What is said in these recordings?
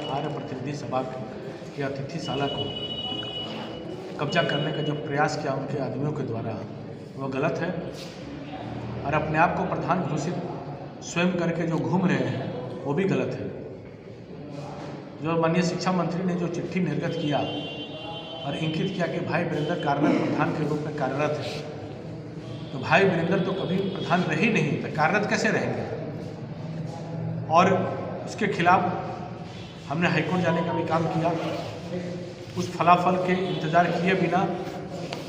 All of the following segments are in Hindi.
आर्य प्रतिनिधि सभा की अतिथिशाला को कब्जा करने का जो प्रयास किया उनके आदमियों के द्वारा वह गलत है और अपने आप को प्रधान घोषित स्वयं करके जो घूम रहे हैं वो भी गलत है। जो माननीय शिक्षा मंत्री ने जो चिट्ठी निर्गत किया और इंगित किया कि भाई वीरेंद्र कार्यरत प्रधान के रूप में कार्यरत है, तो भाई वीरेंद्र तो कभी प्रधान रहे नहीं, तो कार्यरत कैसे रहेंगे? और उसके खिलाफ हमने हाईकोर्ट जाने का भी काम किया। उस फलाफल के इंतज़ार किए बिना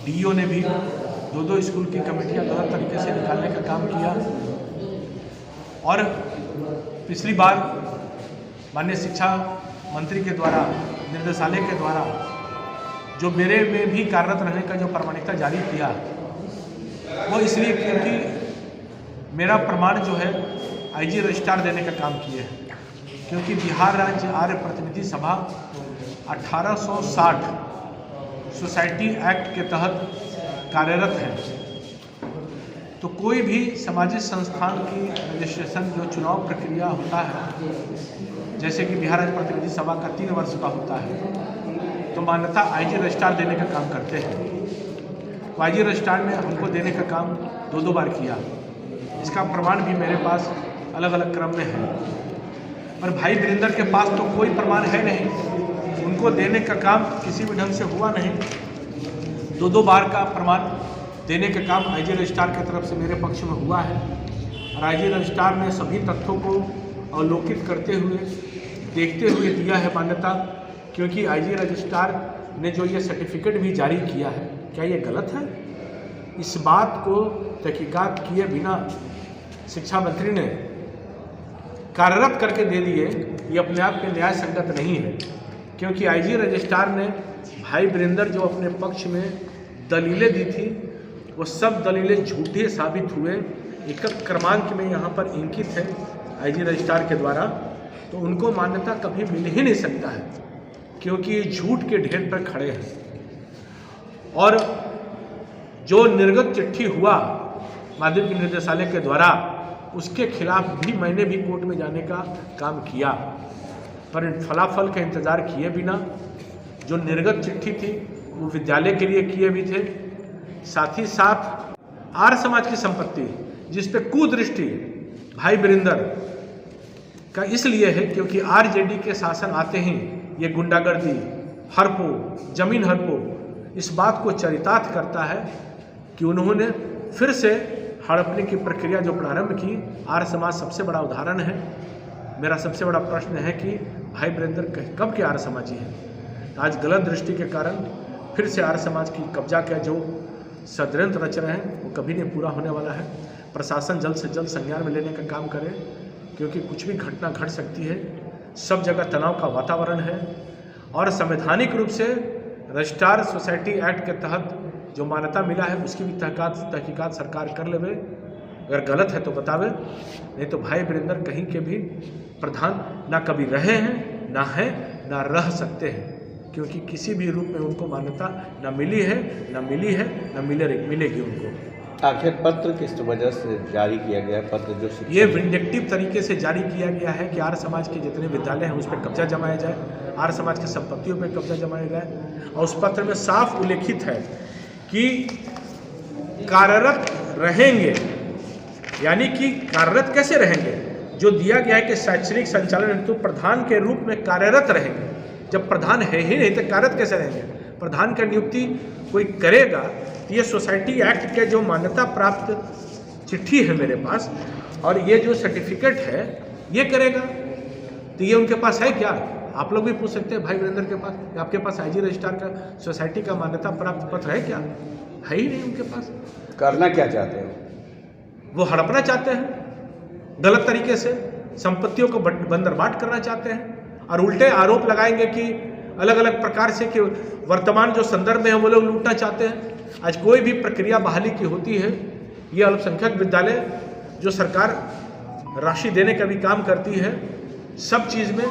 डीईओ ने भी दो स्कूल की कमेटियां गलत तरीके से निकालने का काम किया। और पिछली बार माननीय शिक्षा मंत्री के द्वारा निर्देशालय के द्वारा जो मेरे में भी कार्यरत रहने का जो प्रमाणिकता जारी किया वो इसलिए क्योंकि मेरा प्रमाण जो है आईजी रजिस्ट्रार देने का काम किए हैं, क्योंकि बिहार राज्य आर्य प्रतिनिधि सभा 1860 सोसाइटी एक्ट के तहत कार्यरत है। तो कोई भी सामाजिक संस्थान की रजिस्ट्रेशन जो चुनाव प्रक्रिया होता है, जैसे कि बिहार राज्य प्रतिनिधि सभा का 3 वर्ष का होता है, तो मान्यता आईजी रजिस्ट्रार देने का काम करते हैं। तो आईजी रजिस्ट्रार ने हमको देने का काम 2 बार किया। इसका प्रमाण भी मेरे पास अलग अलग क्रम में है, पर भाई वीरेंद्र के पास तो कोई प्रमाण है नहीं, उनको देने का काम किसी भी ढंग से हुआ नहीं। 2 बार का प्रमाण देने का काम आईजी रजिस्ट्रार की तरफ से मेरे पक्ष में हुआ है और आईजी रजिस्ट्रार ने सभी तथ्यों को अवलोकित करते हुए देखते हुए दिया है मान्यता, क्योंकि आईजी रजिस्ट्रार ने जो ये सर्टिफिकेट भी जारी किया है, क्या ये गलत है? इस बात को तहकीकात किए बिना शिक्षा मंत्री ने कार्यरत करके दे दिए, ये अपने आप में न्याय संगत नहीं है। क्योंकि आईजी रजिस्ट्रार ने भाई वीरेंद्र जो अपने पक्ष में दलीलें दी थी वो सब दलीलें झूठे साबित हुए। एक क्रमांक में यहाँ पर इंकित है आईजी रजिस्ट्रार के द्वारा, तो उनको मान्यता कभी मिल ही नहीं सकता है, क्योंकि ये झूठ के ढेर पर खड़े हैं। और जो निर्गत चिट्ठी हुआ माध्यमिक निर्देशालय के द्वारा, उसके खिलाफ भी मैंने भी कोर्ट में जाने का काम किया, पर फलाफल का इंतज़ार किए बिना जो निर्गत चिट्ठी थी वो विद्यालय के लिए किए भी थे। साथ ही साथ आर्य समाज की संपत्ति जिस पे कुदृष्टि भाई वीरेंद्र का इसलिए है क्योंकि आरजेडी के शासन आते ही ये गुंडागर्दी, हड़पो, जमीन हड़पो, इस बात को चरितार्थ करता है कि उन्होंने फिर से हड़पने की प्रक्रिया जो प्रारंभ की। आर्य समाज सबसे बड़ा उदाहरण है। मेरा सबसे बड़ा प्रश्न है कि भाई वीरेंद्र कब के आर्य समाजी हैं? आज गलत दृष्टि के कारण फिर से आर्य समाज की कब्जा का जो षड्यंत्र रच रहे हैं वो कभी नहीं पूरा होने वाला है। प्रशासन जल्द से जल्द संज्ञान में लेने का काम करे, क्योंकि कुछ भी घटना घट सकती है। सब जगह तनाव का वातावरण है और संवैधानिक रूप से रजिस्ट्रार सोसाइटी एक्ट के तहत जो मान्यता मिला है उसकी भी तहकीकात सरकार कर लेवे। अगर गलत है तो बतावे, नहीं तो भाई वीरेंद्र कहीं के भी प्रधान ना कभी रहे हैं, ना है, ना रह सकते हैं, क्योंकि किसी भी रूप में उनको मान्यता ना मिली है, ना मिली है, ना मिलेगी उनको। आखिर पत्र किस वजह से जारी किया गया? पत्र जो ये विंडिक्टिव तरीके से जारी किया गया है कि आर्य समाज के जितने विद्यालय हैं उस पर कब्जा जमाया जाए, आर्य समाज की संपत्तियों पर कब्जा जमाया जाए। और उस पत्र में साफ उल्लेखित है कि कार्यरत रहेंगे, यानी कि कार्यरत कैसे रहेंगे? जो दिया गया है कि शैक्षणिक संचालन हेतु प्रधान के रूप में कार्यरत रहेंगे। जब प्रधान है ही नहीं तो कार्यरत कैसे रहेंगे? प्रधान का नियुक्ति कोई करेगा तो ये सोसाइटी एक्ट के जो मान्यता प्राप्त चिट्ठी है मेरे पास और ये जो सर्टिफिकेट है ये करेगा, तो ये उनके पास है क्या? आप लोग भी पूछ सकते हैं भाई वीरेंद्र के पास, आपके पास आईजी रजिस्ट्रार का सोसाइटी का मान्यता प्राप्त पत्र है क्या? है ही नहीं उनके पास। करना क्या चाहते हो? वो हड़पना चाहते हैं, गलत तरीके से संपत्तियों को बंदरबाट करना चाहते हैं और उल्टे आरोप लगाएंगे कि अलग अलग प्रकार से कि वर्तमान जो संदर्भ में है वो लोग लूटना चाहते हैं। आज कोई भी प्रक्रिया बहाली की होती है, ये अल्पसंख्यक विद्यालय जो सरकार राशि देने का भी काम करती है, सब चीज़ में